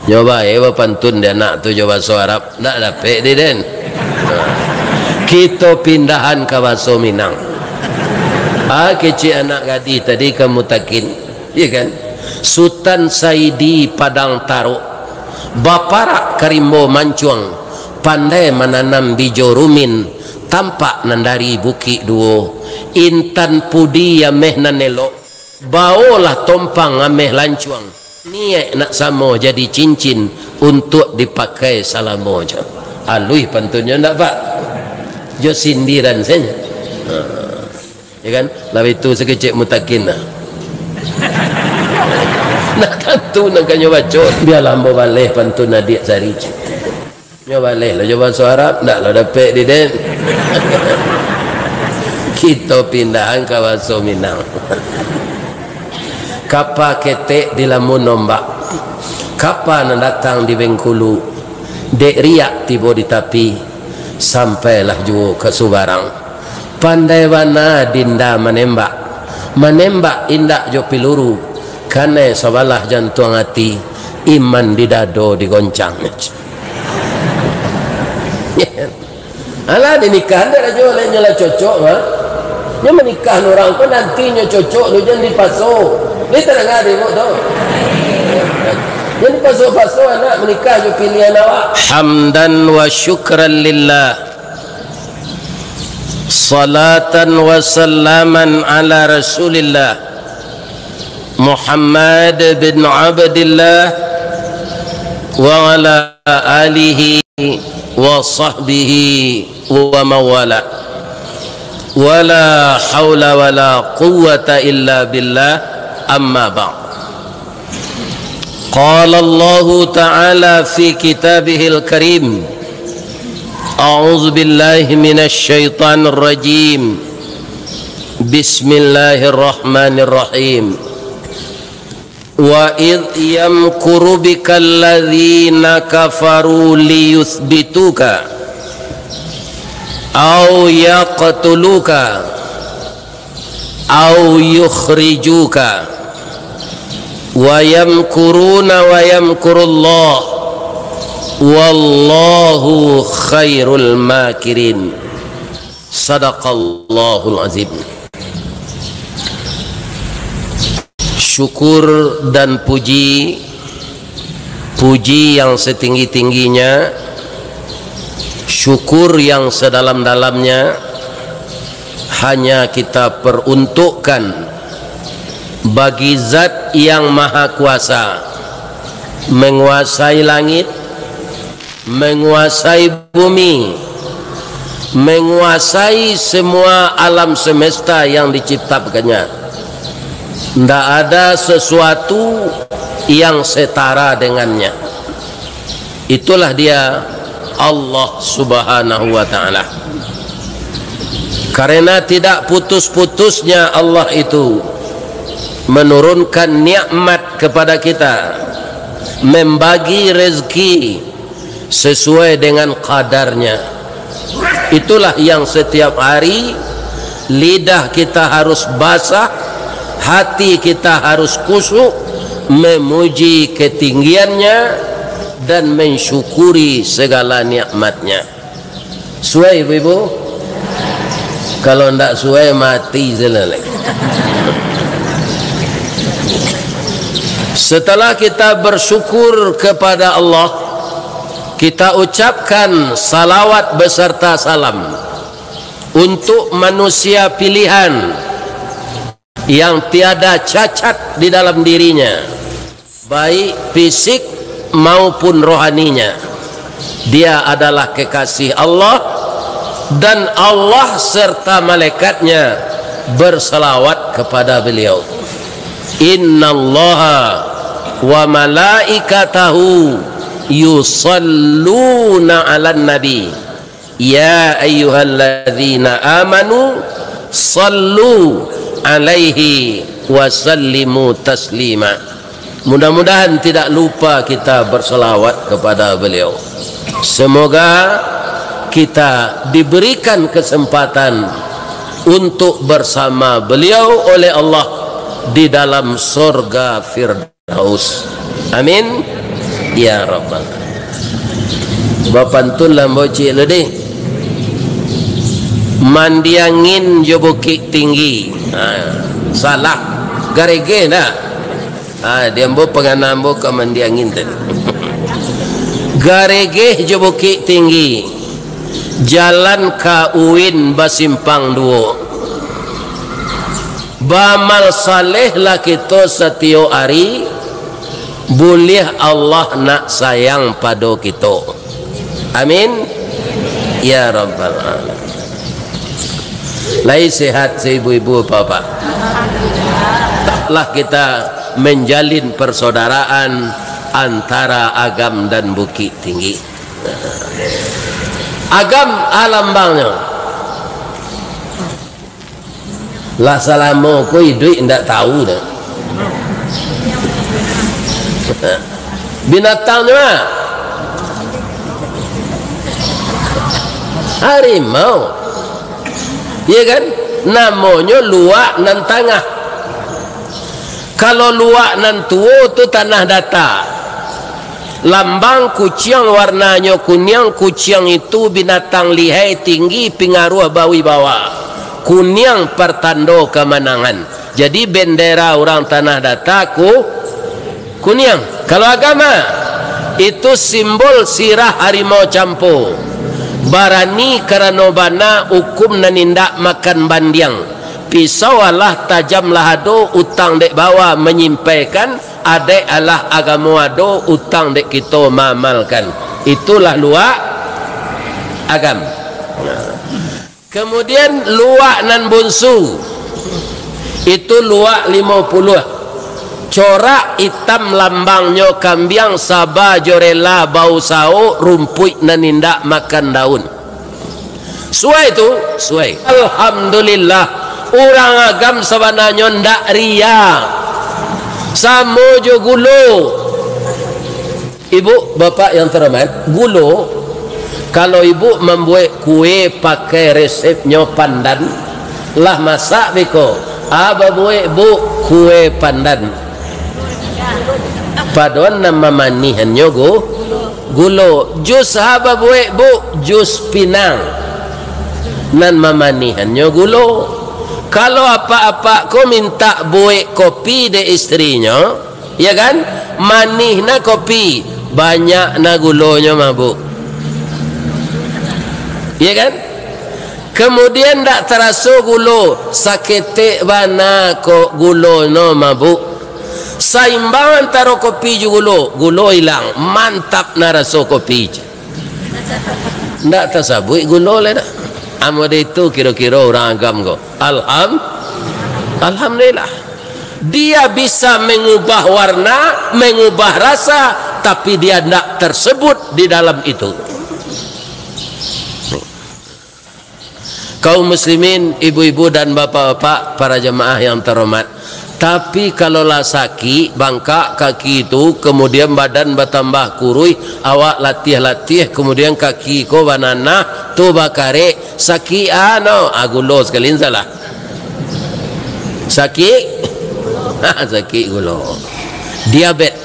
Nyoba pantun dia nak tu coba bahasa Arab nak dapat dia den. Kita pindahan ke bahasa Minang. Kecil anak gadi tadi kamu takin, ya kan? Sultan Saidi Padang Taruk, Baparak Karimbo Mancuang, pandai menanam bijo rumin, tampak nandari buki duo, intan pudi ameh nanelo, baolah tompang ameh lancuang, niat nak samo jadi cincin untuk dipakai salamo je. Alui pantunnya ndak pak? Jo sindiran saja. Ya kan? Lalu itu sekecil mutakin lah. Nak tentu nak nyoba cot. Biar lambo balik pantun adik sari. Nyoba balik lah coba bahasa Arab. Tak lah dapat di den. Kita pindahan ke bahasa Minang. Kapal ketek di lamun nombak. Kapal nak datang di Bengkulu. Dek riak tiba di tapi. Sampailah juga ke Subarang. Pandai wana dinda menembak, menembak indak jo piluru, karena sabalah jantung hati, iman di dado digoncang. Alah dinikah ada jo lainnya cocok mah. Nya menikah orang pun nantinya cocok lu jangan dipasok. Ni terang ada mo tu. Jangan dipasok-pasok anak menikah jo pilihan awak. Hamdan wa syukran lillah. Salatan wa salaman ala Rasulillah Muhammad bin Abdillah wa ala alihi wa sahbihi wa mawala wa la hawla wa la quwwata illa billah amma ba'd. Qala Allah ta'ala fi kitabihil karim أعوذ بالله من الشيطان الرجيم بسم الله الرحمن الرحيم وإذ يمكر بك الذين كفروا ليثبتوك أو يقتلوك أو يخرجوك ويمكرون ويمكر الله Wallahu khairul makirin. Sadaqallahul azim. Syukur dan puji yang setinggi-tingginya, syukur yang sedalam-dalamnya hanya kita peruntukkan bagi zat yang maha kuasa, menguasai langit, menguasai bumi, menguasai semua alam semesta yang diciptakannya. Tidak ada sesuatu yang setara dengannya. Itulah dia Allah subhanahu wa ta'ala. Karena tidak putus-putusnya Allah itu menurunkan nikmat kepada kita, membagi rezeki sesuai dengan kadarnya. Itulah yang setiap hari lidah kita harus basah, hati kita harus khusyuk memuji ketinggiannya dan mensyukuri segala nikmatnya. Suai ibu? Kalau tidak suai mati zelelek. Setelah kita bersyukur kepada Allah, kita ucapkan salawat beserta salam untuk manusia pilihan yang tiada cacat di dalam dirinya, baik fisik maupun rohaninya. Dia adalah kekasih Allah, dan Allah serta malaikatnya bersalawat kepada beliau. Innallaha wa malaikatahu yusalluna 'alan nabi ya ayyuhalladzina amanu sallu 'alaihi wa sallimu taslima. Mudah-mudahan tidak lupa kita berselawat kepada beliau. Semoga kita diberikan kesempatan untuk bersama beliau oleh Allah di dalam surga Firdaus. Amin Ya Rabbal. Bapantun lah bocil lo deh. Mandiangin jo bukit tinggi. Salah. Garege dah. Dia mbo penganam bo ke mandiangin tadi. Garege jo bukit tinggi. Jalan ka Uin basimpang duo. Bamal saleh lah kita setiap hari. Boleh Allah nak sayang pada kita. Amin. Ya Rabbal Alamin. Lai sehat ibu-ibu bapak. Taklah kita menjalin persaudaraan antara Agam dan Bukit Tinggi. Agam alambangnya. Lah selama ku hidup ndak tahu dah. Binatangnya harimau, ya kan? Namanya luak nan tangah. Kalau luak nan tua tu tanah datar. Lambang kucing warnanya kuning. Kucing itu binatang lihai tinggi, pengaruh bawi bawah. Kuning pertanda kemenangan. Jadi bendera orang tanah datar kuning. Kalau agama itu simbol sirah harimau campur. Barani karena bana hukum nanindak makan bandiang. Pisau Allah tajam lahado utang dek bawa menyimpaikan. Adek Allah agama ado utang dek kita mamalkan. Itulah luak agam. Kemudian luak nan bunsu. Itu luak 50. Corak hitam lambangnya kambiang sabah jorela bau sao rumput nanindak makan daun. Suai itu, suai. Alhamdulillah orang agam sebenarnya ndak ria. Samo jo gulo. Ibu bapak yang terhormat, gulo kalau ibu membuat kue pakai resepnya pandan, lah masak beko. Aba buat bu kue pandan. Paduan nama manihannya gulo. Jus haba buat bu jus pinang. Nan mamanihannya gulo. Kalau apa-apa kau minta buat kopi de istrinya, ya kan? Manihna kopi, banyak na gulonya mabuk. Ya kan? Kemudian tak terasa gulo, sakete bana ko gulo no mabuk. Saimbang antara kopi juga gulo hilang, mantap na rasa kopi. Ndak tersabui gulo le dah. Amad itu kira-kira orang agam ko. Alhamdulillah. Dia bisa mengubah warna, mengubah rasa, tapi dia tidak tersebut di dalam itu. Kaum muslimin, ibu-ibu dan bapak-bapak, para jemaah yang terhormat. Tapi kalau lah sakit, bangkak kaki itu, kemudian badan bertambah kurui, awak latih-latih, kemudian kaki ko banana, tu bakare, sakit gulo sekali salah. Sakit, sakit gulo. Diabetes.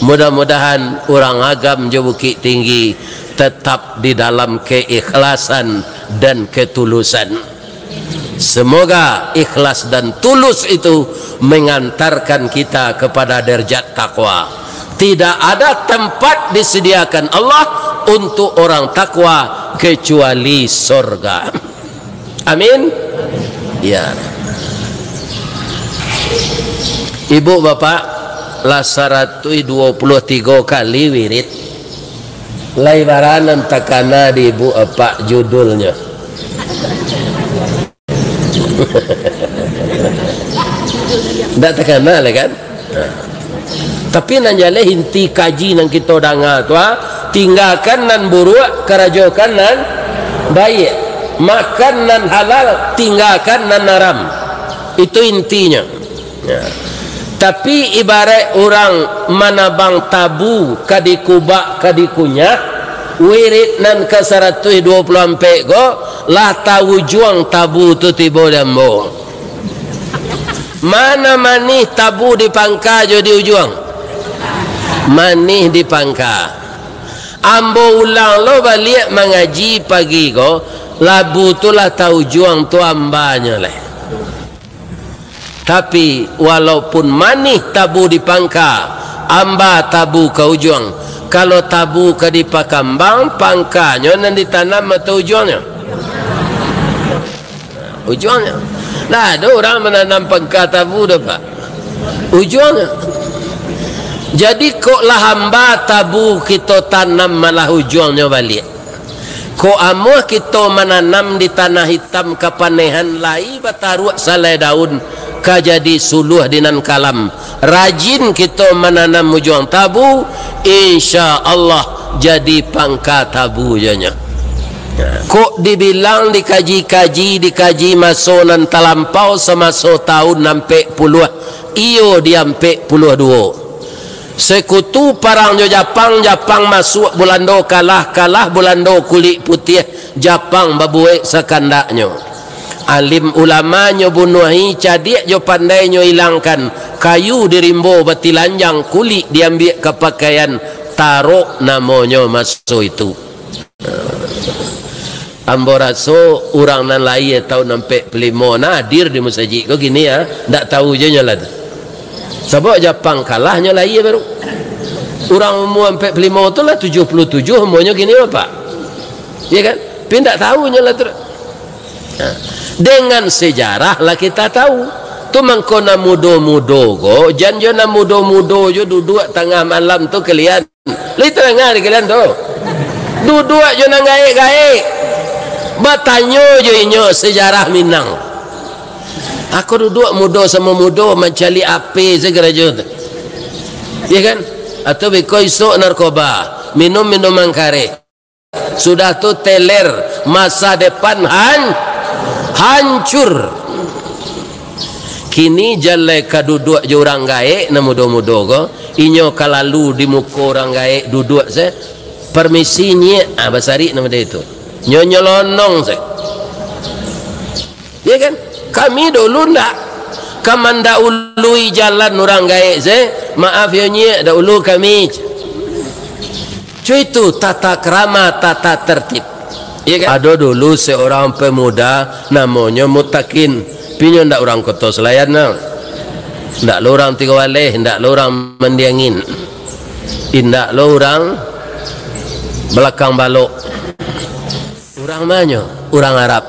Mudah-mudahan orang agam je Bukit Tinggi tetap di dalam keikhlasan dan ketulusan. Semoga ikhlas dan tulus itu mengantarkan kita kepada derajat takwa. Tidak ada tempat disediakan Allah untuk orang takwa kecuali surga. Amin. Ya. Ibu bapak, lah 123 kali wirid. Laibaranan takana di ibu apa judulnya? Tak terkenal kan? Tapi nanjale inti kaji nang kita dengar tu, tinggalkan nan buruk, kerajokan nan baik, makan nan halal, tinggalkan nan haram. Itu intinya. Tapi ibarat orang manabang tabu kadikubak kadikunya, wirid nan ke 120 ampek go lah tahu juang tabu tu tiba dambo. Mana manih tabu di pangka jo di ujung. manih di pangka. Ambo ulang lo balik mengaji pagi ko, labu tu lah tahu juang tu ambanya leh. Tapi walaupun manih tabu di pangka, amba tabu ke ujung. Kalau tabu ke di pakambang, pangkanya nanti ditanam atau ujungnya? Ujungnya. Lah ada orang menanam pangka tabu dah pak. Ujungnya. Jadi kok lah hamba tabu kita tanam malah ujungnya balik. Kok amuh kita menanam di tanah hitam kepanehan lai bataruak salai daun kajadi suluh dinan kalam. Rajin kita menanam ujung tabu, insya Allah jadi pangka tabu janya. Kok dibilang dikaji masonan talampau semaso tahun nampe puluh, iyo diampe puluh dua. Sekutu parang jo Japang masuk bulando kalah bulando kulit putih Japang babuek sekandaknya. Alim ulamanya bunuhi cadik jo pandai nyo hilangkan kayu dirimbo batilanjang kulit diambil ke pakaian taruh namanya masuk itu. Ambo raso orang nan lai tahun nampak pelimo nadir di masjid kau gini ya, tak tahu je nyala tu. Sebab Japang kalahnya lai baru. Orang umur sampai pelimo tu lah 77 umurnya gini apa? Ya kan? Tapi tak tahu nyala tu. Dengan sejarah lah kita tahu. Tu mangkona mudo-mudo go, janjona mudo-mudo jo duduk tengah malam tu kalian. Li tengah di kalian tu. Duduk jo nang gaek-gaek. Batanyo je inyo sejarah Minang. Aku duduk mudo sama mudo mencari api segera je. Ya kan? Atau beko isuk narkoba, minum minuman kare. Sudah tu teler, masa depan hancur. Kini jalai kaduduk je orang gaek na mudo-mudo ko, inyo kalalu di muka orang gaek duduk se. Permisi nye, basari nama dia itu. Nyolonong saya. Ya kan? Kami dulu ndak. Kamanda ului jalan orang gaek saya. Maaf ya nye, dahulu kami. Cuy itu tata krama, tata tertib. Ya kan? Ada dulu seorang pemuda namanya Mutakin. Pinyo ndak orang Kota Selayan nah. Ndak lo orang Tiga Waleh, ndak lo orang Mendiangin. Ndak lo orang Belakang Balok. Orang mana? Orang Arab.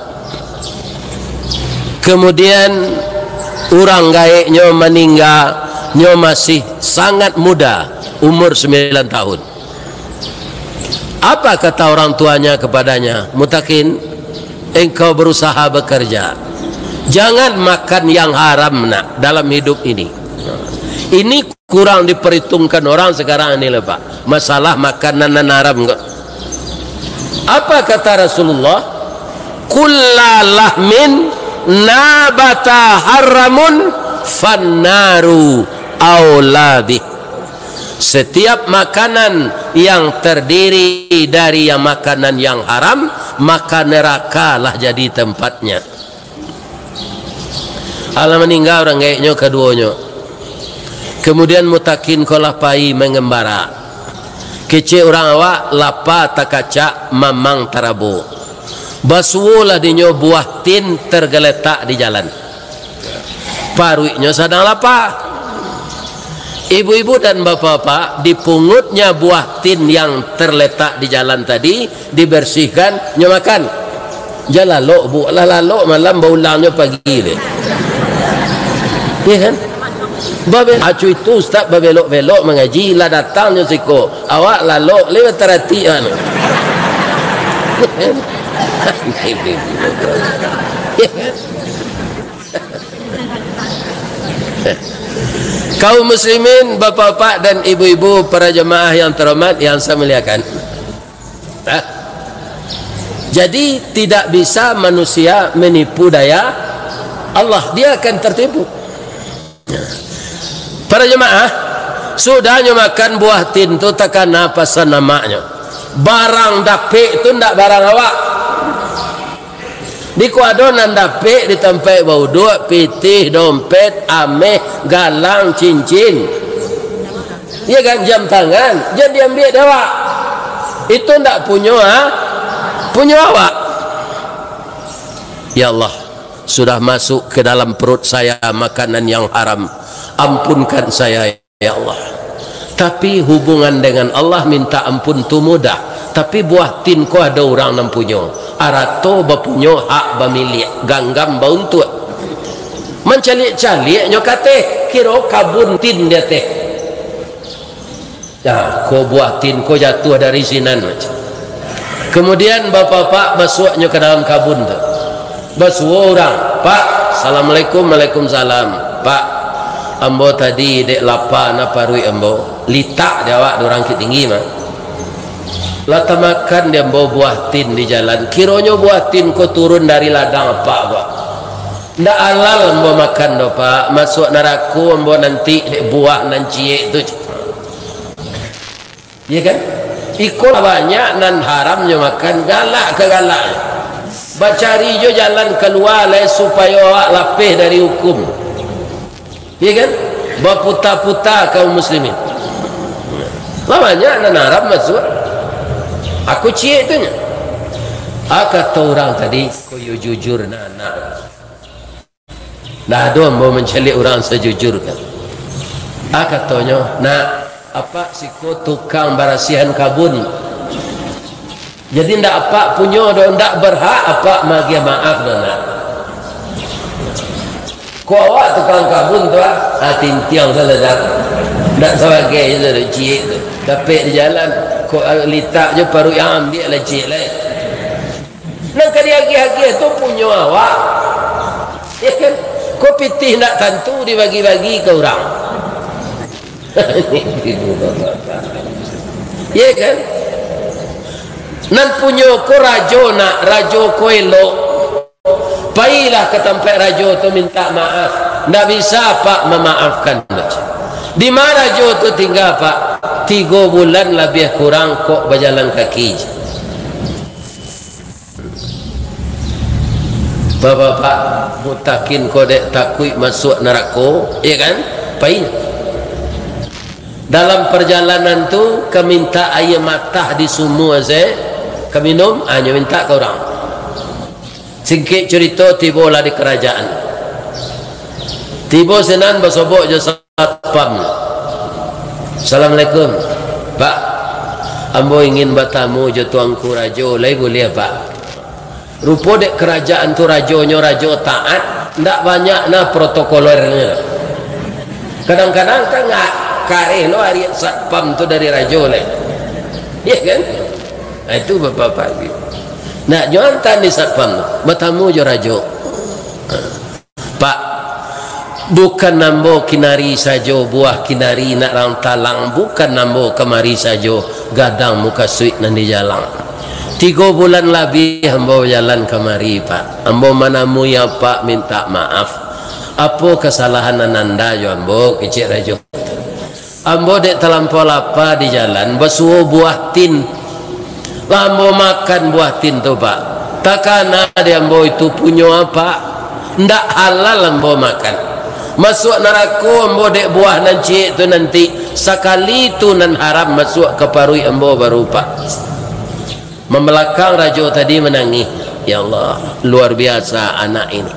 Kemudian orang gaeknya meninggal, nyo masih sangat muda, umur 9 tahun. Apa kata orang tuanya kepadanya? Mutakin, engkau berusaha bekerja. Jangan makan yang haram nak dalam hidup ini. Ini kurang diperhitungkan orang sekarang ini lah Pak. Masalah makanan haram enggak. Apa kata Rasulullah? Kullalahmin nabata haramun fannaru auladi. Setiap makanan yang terdiri dari yang makanan yang haram, maka neraka lah jadi tempatnya. Allah meninggal orang gaeknya keduanya. Kemudian Mutakin kolapai mengembara. Kecil orang awak lapa takacak mamang tarabu. Basulah dinyo buah tin tergeletak di jalan. Paruiknya sedang lapa. Ibu-ibu dan bapak-bapak dipungutnya buah tin yang terletak di jalan tadi, dibersihkan, nyo makan. Jalan lo bu, lalalok malam baulangnya pagi deh. Ya kan? Babe acu itu ustaz babelok-belok mengaji lah datangnya siko. Awak lalok lewat teratian. Kaum muslimin, bapak-bapak dan ibu-ibu, para jemaah yang terhormat yang saya muliakan. Jadi tidak bisa manusia menipu daya Allah, dia akan tertipu. Para jemaah, sudahnya makan buah tin tu takkan apa namanya. Barang dapik tu ndak barang awak. Di kuadonan dapik di tempat bau duit, pitih, dompet, ameh, galang, cincin. Ya kan, jam tangan jadi ambil awak. Itu ndak punya punya awak. Ya Allah, sudah masuk ke dalam perut saya makanan yang haram. Ampunkan saya ya Allah. Tapi hubungan dengan Allah minta ampun tu mudah. Tapi buah tin ko ada orang nam punya. Arato bapunyo hak bamilik ganggam bauntut. Mencalik-calik nyo kate kira kabun tin dia teh. Nah, ko buah tin ko jatuh dari sinan macam. Kemudian bapak-bapak masuknya ke dalam kabun tu. Basuh orang, Pak, Assalamualaikum, Waalaikumsalam. Pak, ambo tadi dek lapa na parui ambo. Litak dia awak orang tinggi mah. Lata makan dia ambo buah tin di jalan. Kironyo buah tin ko turun dari ladang apa Pak? Ndak halal ambo makan do Pak. Masuk neraka ambo nanti dek buah nan cie tu. Ya kan? Ikut banyak nan haramnya makan galak ke galaknya. Bacari jo jalan keluar lah supaya awak lapih dari hukum. Ya kan? Baputa-puta kaum muslimin. Banyak nan haram masuk. Aku cie tu nya. Kata orang tadi, koyo jujur nak. Dah ada mau mencari orang sejujur kan. Katanya, nak apa siko tukang barasihan kabun. Jadi ndak apa punya do ndak berhak apa magi maaf dona. Ko awak tukang kabun tu tintiang salah ndak sebagai itu cik tu. Tapi di jalan ko litak je baru yang ambil lah cik lah. Nang kali hagi-hagi tu punya awak. Ya kan? Ko pitih ndak tentu dibagi-bagi ke orang. Ya kan? Nan punya ko rajo nak rajo ko elok. Pailah ke tempat rajo tu minta maaf. Ndak bisa Pak memaafkan. Di mana rajo tu tinggal Pak? 3 bulan lebih kurang kok berjalan kaki. Bapak-bapak mutakin kodek takui masuk neraka, ya kan? Pailah. Dalam perjalanan tu keminta air matah di sumur saya keminum hanya minta ke orang. Singkit cerita tibalah di kerajaan. Tiba senan bersobok je satpam. Assalamualaikum Pak, ambo ingin bertamu je tuanku rajo lai boleh Pak. Rupa dek kerajaan tu rajonyo rajo taat, ndak banyak nah protokolernya. Kadang-kadang kan nggak kareh lo hari satpam tu dari rajo le. Ya kan? Nah, itu bapak-bapak gitu. Nak nyontan di satpam tu, bertamu je rajo. Pak, bukan nambo kinari saja buah kinari nak rang talang, bukan nambo kemari saja gadang muka suit nan di jalan. 3 bulan lebih ambo jalan kemari Pak. Ambo manamu ya Pak minta maaf. Apa kesalahan ananda jo ambo kecik rajo. Ambo dek terlampau lapar di jalan bersuah buah tin. Ambo makan buah tin tu Pak. Takana dia ambo itu punya apa? Ndak halal ambo makan. Masuk neraka ambo dek buah nan cik tu nanti sekali tu nan haram masuk ke parui ambo baru Pak. Membelakang rajo tadi menangis. Ya Allah, luar biasa anak ini.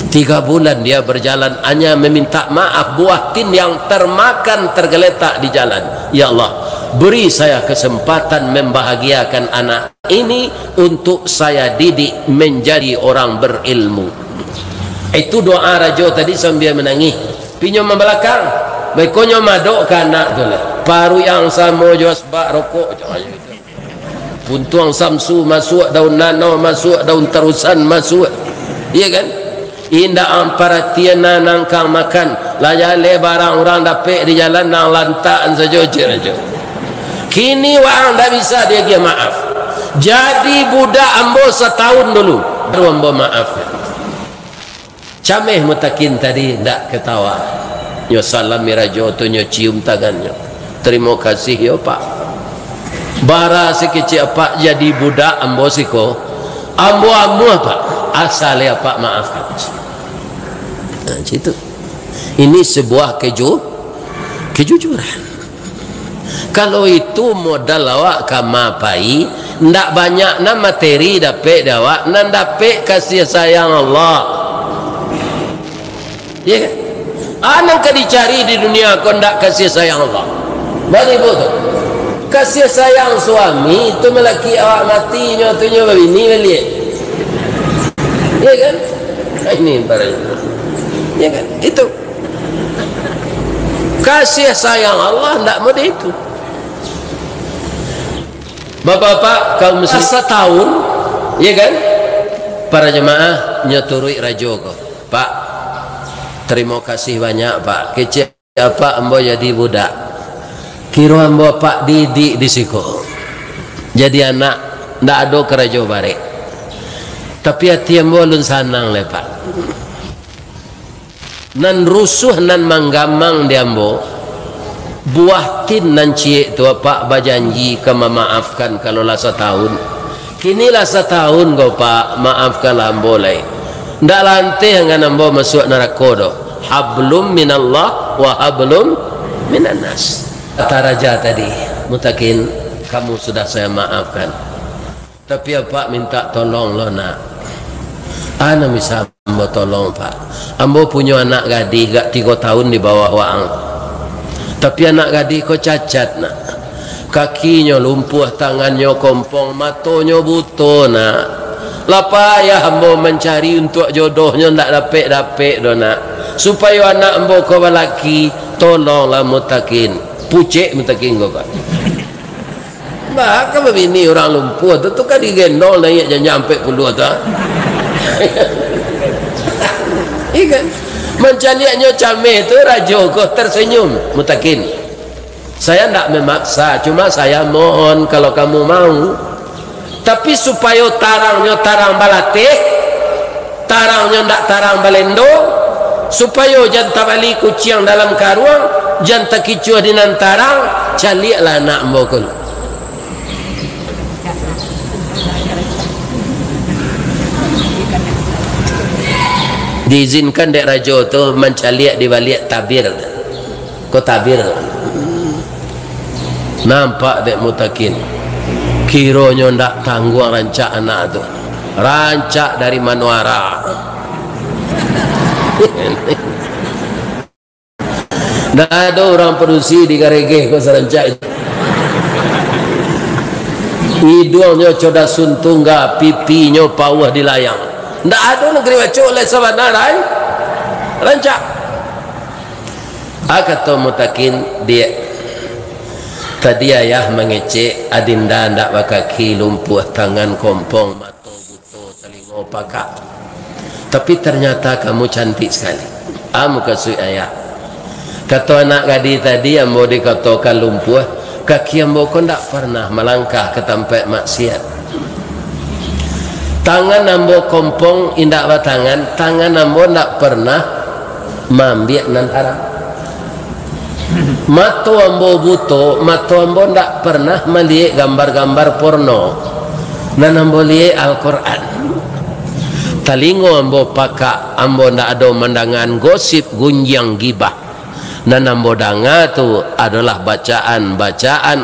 3 bulan dia berjalan hanya meminta maaf buah tin yang termakan tergeletak di jalan. Ya Allah, beri saya kesempatan membahagiakan anak ini untuk saya didik menjadi orang berilmu. Itu doa rajo tadi sambil menangis. Pinyo membelakang, bekonyo madok ke anak tu lah. Paru yang sama jual sebab rokok. Puntuang samsu masuk, daun nano masuk, daun terusan masuk. Iya kan? Indah perhatian nangkang makan. Layale barang orang dapat di jalan nang lantaan saja je. Kini orang dah bisa dia kira maaf. Jadi budak ambo setahun dulu baru ambo maaf. Cameh mutakin tadi ndak ketawa. Nyo salam mirajo tu nyo cium tangannya. Terima kasih yo Pak. Bara sekecil Pak jadi budak ambo siko. Ambo Pak. Asal ya Pak maafkan. Nah, situ. Ini sebuah kejujuran. Kalau itu modal awak kamapai, ndak banyak na materi dapat awak, nan dapat kasih sayang Allah. Ya kan? Anak ka dicari di dunia kau ndak kasih sayang Allah. Bagi betul. Kasih sayang suami itu melaki awak mati nyotunya bini balik. Ya kan? Ini barangnya. Ya kan? Itu. Kasih sayang Allah ndak mudah itu. Bapak-bapak kaum muslim setahun, ya kan? Para jemaah nyoturui rajo ko. Pak, terima kasih banyak Pak. Kecil apa ambo jadi budak. Kira ambo Pak didik di siko. Jadi anak ndak ada kerajo barek. Tapi hati ambo lun sanang le Pak. Nan rusuh nan manggamang di ambo. Buah tin nan cie tu Pak berjanji ke memaafkan kalau lah setahun. Kinilah setahun kau Pak maafkanlah ambo lai. Ndak lantih dengan ambo masuk neraka do. Hablum minallah wa hablum minan nas. Kata raja tadi, Mutakin, kamu sudah saya maafkan. Tapi Pak minta tolong lo nak. Ana bisa ambo tolong Pak. Ambo punya anak gadis gak 3 tahun di bawah waang. Tapi anak gadis kau cacat nak, kakinya lumpuh, tangannya kompong, matanya buta nak. Lapa ya hamba mencari untuk jodohnya ndak dapat do nak. Supaya anak hamba kau lelaki tolonglah Mutakin. Pucik Mutakin kau Pak. Bah, kan begini orang lumpuh tu kan digendong naik jangan sampai puluh tu. Ikan mencaliaknya cameh tu rajo kau tersenyum. Mutakin, saya tidak memaksa, cuma saya mohon kalau kamu mau. Tapi supaya tarangnya tarang balatih, tarangnya tidak tarang balendo, supaya jangan balik kucing dalam karuang, jangan terkicuh di nantarang, caliaklah anak mbokul. Diizinkan dek rajo tu mencaliak di balik tabir. Kau tabir nampak dek Mutakin, kironya ndak tangguh rancak anak tu, rancak dari manuara. Ndak ada orang produksi di Garegeh kau serancak itu. Hidungnya coda suntungga, pipinya pawah di layang. Ndak ada negeri wacok oleh sabanarai rancak. Kata Mutakin, dia tadi ayah mengecek adinda ndak bakaki lumpuh, tangan kompong, mata buta, telinga pakak. Tapi ternyata kamu cantik sekali. Muka sui ayah. Kata anak gadis tadi ambo dikatakan lumpuh, kaki ambo kau ndak pernah melangkah ke tempat maksiat. Tangan ambo kompong indak batangan, tangan ambo ndak pernah mambiak nan haram. Mata ambo buto, mata ambo ndak pernah melihat gambar-gambar porno. Nan ambo lihat Al-Quran. Talingo ambo pakak, ambo ndak ada mendangan gosip gunjang gibah. Nan ambo danga tu adalah bacaan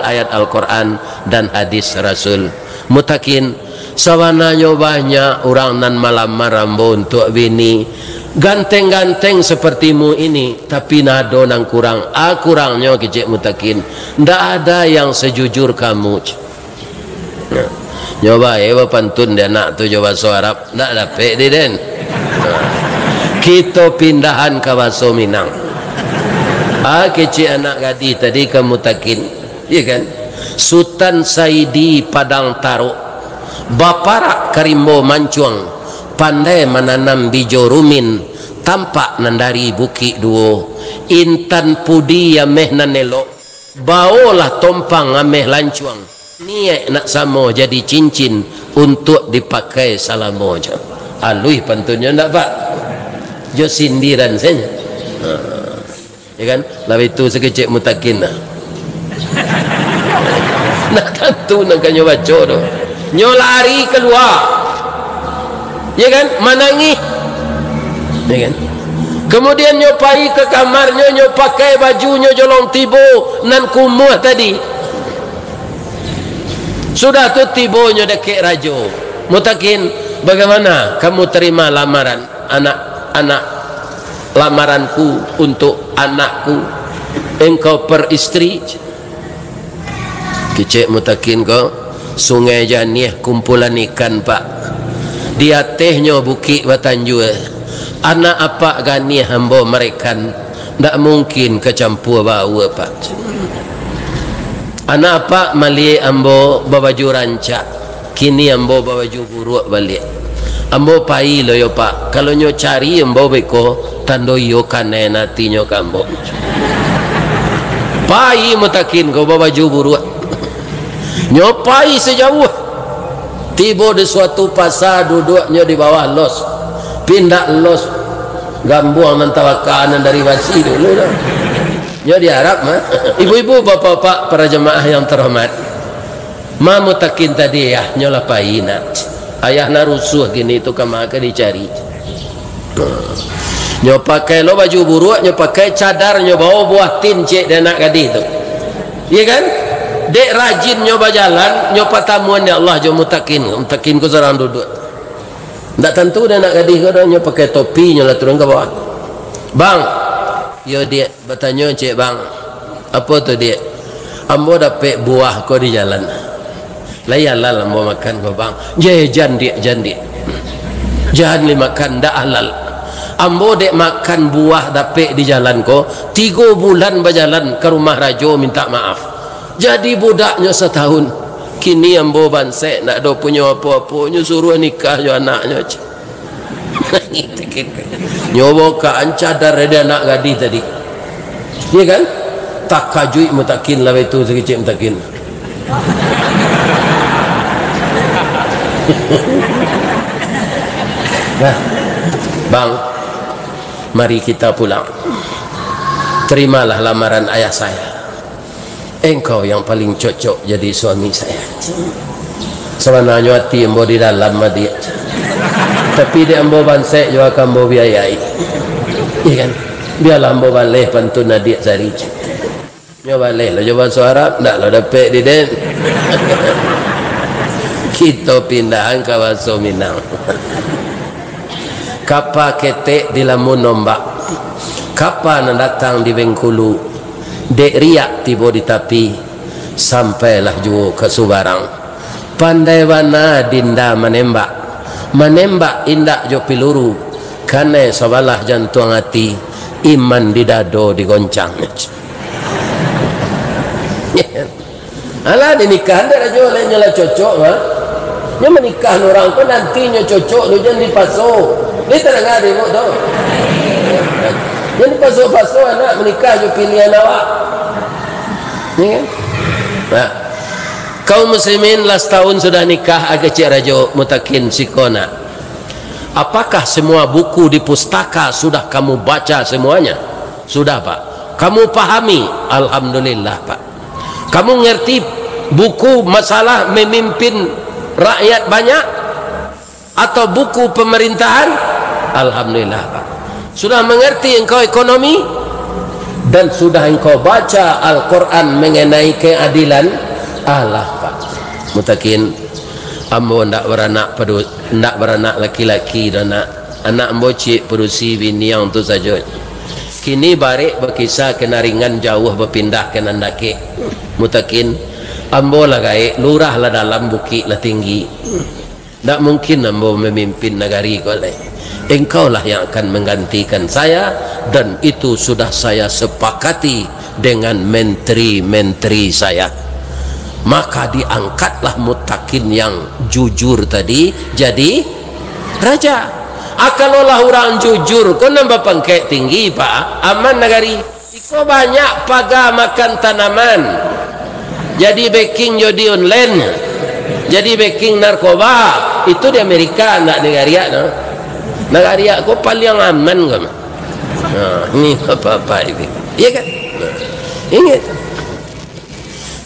ayat Al-Quran dan hadis Rasul. Mutakin, sawananya banyak orang nan malam marambo untuk bini ganteng-ganteng sepertimu ini, tapi nado nang kurang. Kurangnya kecik Mutakin, ndak ada yang sejujur kamu. Nah, nyoba pantun dia nak tu coba bahasa Arab ndak dapat dia den. Kita pindahan ke bahasa Minang. Kecik anak gadis tadi ke Mutakin, iya kan? Sultan Saidi Padang Taruk, Baparak Karimbo Mancuang, pandai menanam bijo rumin, tampak nandari bukit duo, intan pudi ameh nanelo, baolah tompang ameh lancuang, niat nak samo jadi cincin untuk dipakai salamo je. Alui pantunnya ndak Pak? Jo sindiran saja. Ya kan? Lalu itu sekecik Mutakin lah. Nak tentu nak nyoba coro. Nyo lari keluar, ya kan, menangis, ya kan. Kemudian nyo pai ke kamarnya, nyo pakai bajunya jolong tibo nan kumuh tadi. Sudah tu tibonya dekek rajo. Mutakin, bagaimana kamu terima lamaran anak lamaranku untuk anakku? Engkau peristri? Kecek mutakin kau sungai Janiah kumpulan ikan pak. Dia tehnya bukit batanjua. Anak apa gani hamba mereka tak mungkin kecampur bau pak. Anak apa mali ambo babaju rancak, kini ambo babaju buruk balik. Ambo pai lo yo pak. Kalau nyo cari ambo beko tando yo kane nati nyo kambo. Pai mutakin ko babaju buruk. Nyo pai sejauh. Tiba di suatu pasar duduknya di bawah los. Pindah los gambuang nan tawakanan dari wasi dulu dah. Nyo diharap mah. Ibu-ibu, bapak-bapak, para jemaah yang terhormat. Ma mutakin tadi ya nyo lapaina. Ayah na rusuh gini itu kamaka dicari. Nyo pakai lo baju buruk, nyo pakai cadar, nyo bawa buah tin cek dan nak gadis tu. Iya kan? Dek rajin nyo berjalan, nyo patamuan ya Allah jo mutakin ku sarang duduk. Tak tentu dia nak gadis kau dah pakai topi nyolah turun ke bawah. Bang, yo dia bertanya cik bang, apa tu dia? Ambo dapat buah kau di jalan. Layalah ambo makan kau bang. Jangan dia. Jangan li makan dak halal. Ambo dek makan buah dapat di jalan kau. 3 bulan berjalan ke rumah rajo minta maaf. Jadi budaknya setahun. Kini ambo bansek nak do punya apa-apa nyo suruh nikah jo anaknya. Nyobo ka cadar dia anak gadis tadi. Iya kan? Tak kajui mutakin lah itu sekecil mutakin. Nah, bang, mari kita pulang. Terimalah lamaran ayah saya. Engkau yang paling cocok jadi suami saya. Sebenarnya hati ambo di dalam dia. Tapi dia ambo bansek juga akan ambo biayai. Iya kan? Biarlah ambo balik pantun adik sari. Nyoba balik lah coba suara. Tak lah dapat di den. Kita pindahan ke Waso Minang. Kapal ketek di Lamun Nombak. Kapal datang di Bengkulu. Dek riak tiba di tapi sampailah juga ke Subarang. Pandai wana dinda menembak indak jo piluru kane sabalah jantung hati iman di dado digoncang. Alah dinikah dah jo le nyala cocok ha. Nya menikah orang ko nantinya cocok lu jangan dipasok. Ni tenang ada mo tu. Yang pasok-pasok anak menikah je pilihan awak. Ya kan? Nah, kaum muslimin last tahun sudah nikah agak cik rajo mutakin sikona. Apakah semua buku di pustaka sudah kamu baca semuanya? Sudah pak. Kamu pahami? Alhamdulillah pak. Kamu ngerti buku masalah memimpin rakyat banyak? Atau buku pemerintahan? Alhamdulillah pak. Sudah mengerti engkau ekonomi dan sudah engkau baca Al-Quran mengenai keadilan Allah pak. Mutakin ambo ndak beranak laki-laki dan anak ambo cik perusi bini yang tu saja. Kini barik berkisah kena ringan jauh berpindah ke Nandake. Mutakin ambo lah gaik lurah lah dalam bukit lah tinggi. Tak mungkin ambo memimpin negari kau lah. Engkaulah yang akan menggantikan saya dan itu sudah saya sepakati dengan menteri-menteri saya. Maka diangkatlah mutakin yang jujur tadi jadi raja. Kalaulah orang jujur kau nambah pangkat tinggi pak aman negari. Iko banyak paga makan tanaman jadi baking jodi online jadi baking narkoba itu di Amerika nak negara no. Negara aku paling aman kan? Ini apa-apa ini? Iya kan? Ingat,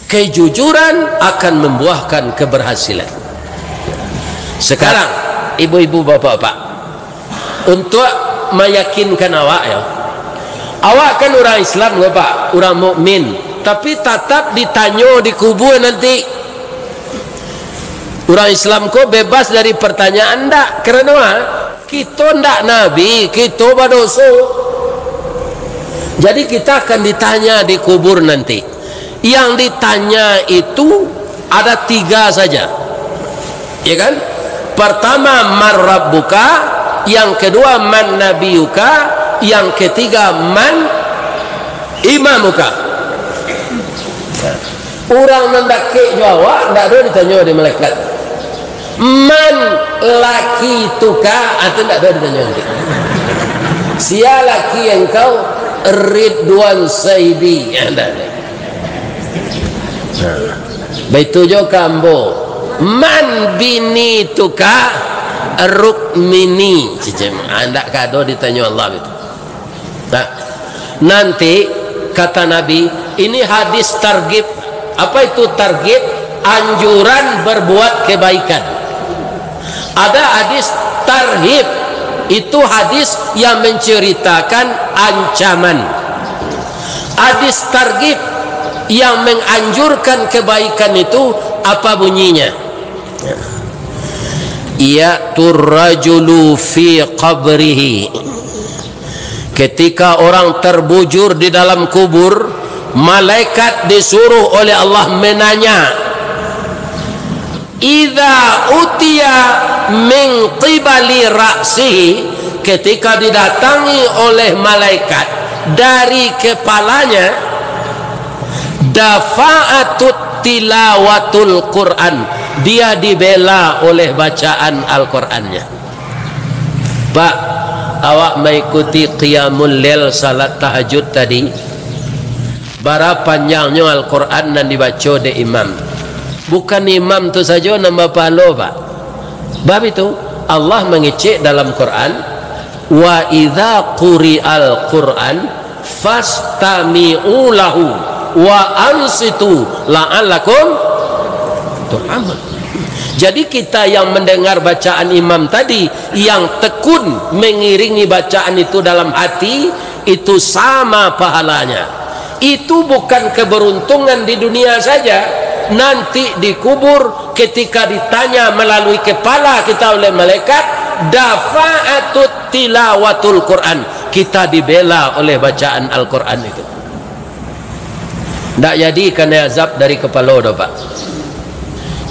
kejujuran akan membuahkan keberhasilan. Sekarang, ibu-ibu, bapak-bapak, untuk meyakinkan awak ya. Awak kan orang Islam ke Pak, orang mukmin, tapi tetap ditanya di kubur nanti. Orang Islam kok bebas dari pertanyaan ndak? Kerana kita ndak nabi, kita berdosa. Jadi kita akan ditanya di kubur nanti. Yang ditanya itu ada 3 saja, ya kan? Pertama, man rabbuka, yang kedua man nabiyuka, yang ketiga man imamuka. Orang mendaki jawab ndak ada ditanya di malaikat. Man laki tuka atau ndak ada ditanya nanti. Sia laki engkau Ridwan Saidi anda. Baitu jo kambo man bini tuka rukmini cicem anda kado ditanya Allah itu. Nah, nanti kata Nabi ini hadis targhib. Apa itu targhib? Anjuran berbuat kebaikan. Ada hadis tarhib, itu hadis yang menceritakan ancaman. Hadis targhib yang menganjurkan kebaikan itu apa bunyinya? Ya'tur rajulu fi qabrihi. Ketika orang terbujur di dalam kubur, malaikat disuruh oleh Allah menanya, idza utiya min qibali ra'sihi, ketika didatangi oleh malaikat dari kepalanya, dafa'atut tilawatul Quran, dia dibela oleh bacaan Al-Qurannya. Pak, awak mengikuti qiyamul lail salat tahajud tadi, bara panjangnya Al-Quran dan dibaca oleh imam. Bukan imam tu saja nambah pahala Pak. Bab itu Allah mengecek dalam Quran, wa idza quri'al Quran fastami'u lahu wa ansitu la'allakum turhamun. Jadi kita yang mendengar bacaan imam tadi, yang tekun mengiringi bacaan itu dalam hati, itu sama pahalanya. Itu bukan keberuntungan di dunia saja, nanti di kubur ketika ditanya melalui kepala kita oleh malaikat, dafa'atut tilawatul Quran, kita dibela oleh bacaan Al-Quran itu. Tak jadi kena azab dari kepala dah Pak.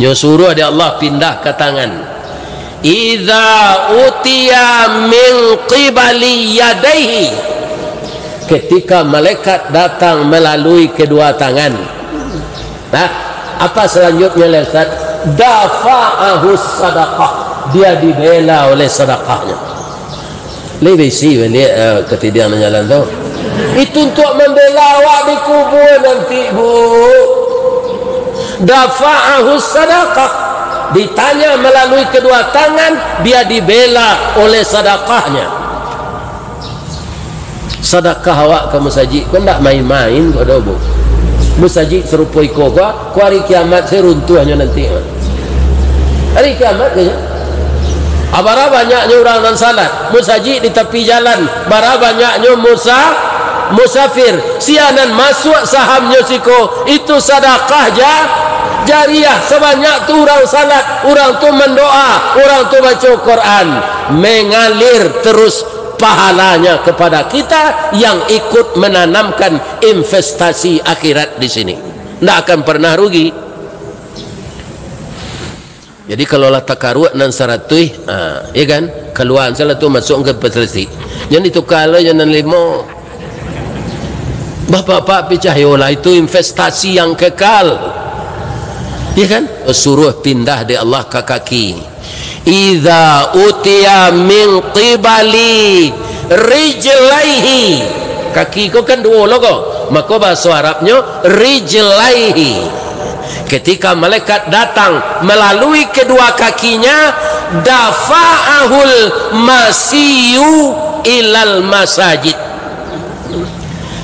Yang suruh ada Allah pindah ke tangan. Idza utiya min qibali yadaihi, ketika malaikat datang melalui kedua tangan. Nah, apa selanjutnya Ustaz? Dafa'ahu sadaqah, dia dibela oleh sedekahnya. Lebih sih ini ketidian jalan tu. Itu untuk membela awak di kubur nanti Bu. Dafa'ahu sadaqah, ditanya melalui kedua tangan, dia dibela oleh sedekahnya. Sedekah awak kamu saji, kau tak main-main kau dah Bu. Musaji serupoi kau hari kiamat saya runtuhnya nanti. Hari kiamat kaya. Abara banyaknya orang non salat, musaji di tepi jalan, bara banyaknya musafir, sianan masuk sahamnya siko, itu sedekah jariah. Sebanyak tu orang salat, orang tu mendoa, orang tu baca Quran, mengalir terus pahalanya kepada kita yang ikut menanamkan investasi akhirat di sini. Tidak akan pernah rugi. Jadi kalau lah takarut nan saratui, ya kan, keluar salah tu masuk ke peselesi. Yang itu kalau jangan limo, bapak-bapak picayola itu investasi yang kekal, ya kan? Suruh pindah di Allah ke kaki. Idza utiya min qibali rijlaihi, kaki kau kan dua logo, maka bahasa Arabnya rijlaihi. Ketika malaikat datang melalui kedua kakinya, dafa'ahul masiyu ilal masajid,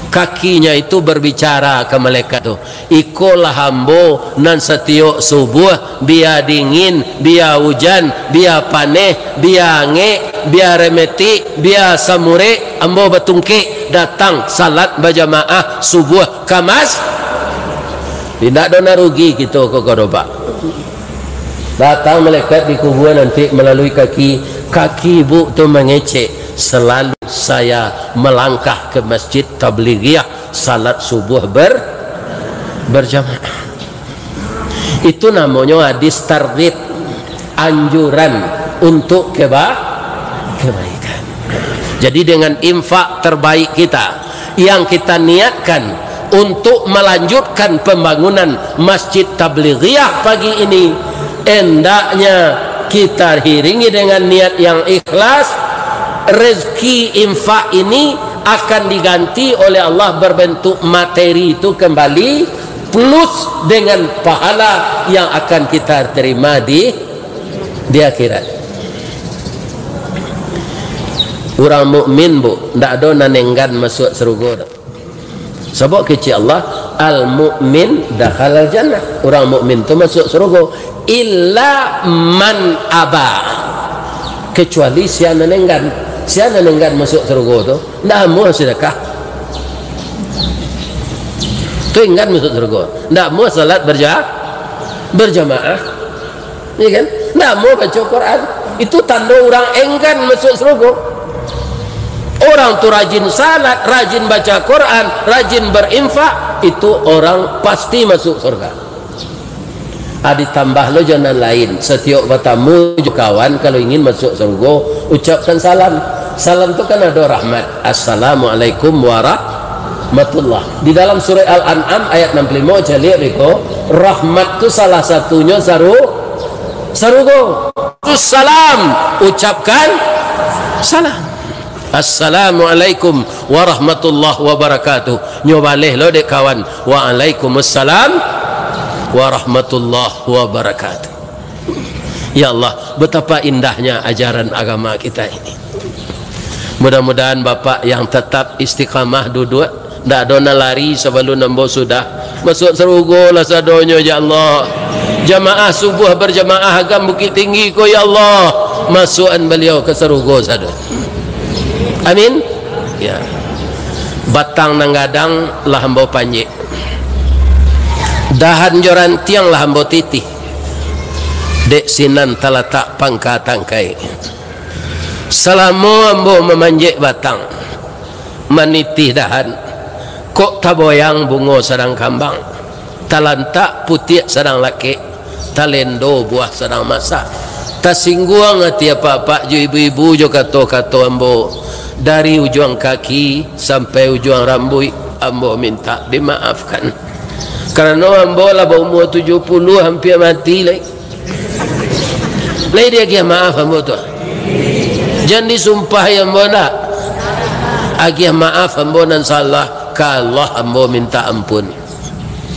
kakinya itu berbicara ke malaikat tu, ikolah hambo nan setiok subuh biar dingin, biar hujan, biar paneh, biar angek, biar remeti, biar samure, ambo batungke datang salat berjamaah subuh kamas. Tidak dona rugi gitu kok pak. Datang malaikat di kuburan nanti melalui kaki ibu tu mengecek. Selalu saya melangkah ke masjid Tabligiyah salat subuh berjamaah. Itu namanya hadis targhib, anjuran untuk kebaikan. Jadi dengan infak terbaik kita yang kita niatkan untuk melanjutkan pembangunan masjid Tabligiyah pagi ini, hendaknya kita iringi dengan niat yang ikhlas. Rezeki infak ini akan diganti oleh Allah berbentuk materi itu kembali, plus dengan pahala yang akan kita terima di akhirat. Orang mukmin bu, ndak ada nanenggan masuk surga. Sebab kecil Allah, al mukmin dakhalal jannah. Orang mukmin tu masuk surga illa man aba, kecuali si nanenggan. Siapa nengan masuk surga tu? Ndak mau sedekah. Tu enggan masuk surga. Ndak mau salat berjamaah. Iya kan? Ndak mau baca Quran. Itu tanda orang enggan masuk surga. Orang tu rajin salat, rajin baca Quran, rajin berinfak, itu orang pasti masuk surga. Ditambah lo jangan lain. Setiap bertamu kawan kalau ingin masuk surga, ucapkan salam. Salam itu kan ada rahmat. Assalamualaikum warahmatullah. Di dalam surah Al-An'am ayat 65 jali riko, rahmat itu salah satunya sarugo. Salam, ucapkan salam. Assalamualaikum warahmatullahi wabarakatuh. Nyobaleh lo dek kawan. Waalaikumsalam warahmatullahi wabarakatuh. Ya Allah, betapa indahnya ajaran agama kita ini. Mudah-mudahan bapak yang tetap istiqamah duduk, ndak ada lari sebelum nambo sudah masuk surga lah sadonyo ya Allah. Jamaah subuh berjamaah agam Bukit Tinggi ko ya Allah, masukan beliau ke surga sadon. Amin. Ya. Batang nanggadang lah hamba panjik. Dahan joran tiang lah hamba titih. Dek sinan talatak pangka tangkai. Selama ambo memanjik batang, menitih dahan, kok taboyang bungo sedang kambang, talantak putih sedang laki, talendo buah sedang masak. Tasingguang hati apa-apa jo ibu-ibu jo kato-kato ambo, dari ujung kaki sampai ujung rambut ambo minta dimaafkan. Karena ambo lah umur 70 hampir mati lagi. Lagi dia kira maaf ambo tu. Jangan disumpah yang bona. Agih maaf ambo nan salah ka Allah ambo minta ampun.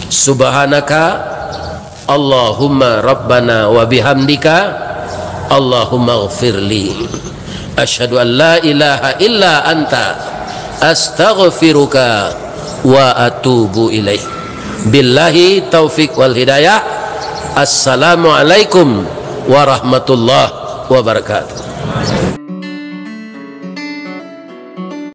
Subhanaka Allahumma rabbana wa bihamdika Allahumma ighfirli. Asyhadu an la ilaha illa anta astaghfiruka wa atubu ilaih. Billahi taufik wal hidayah. Assalamualaikum warahmatullahi wabarakatuh.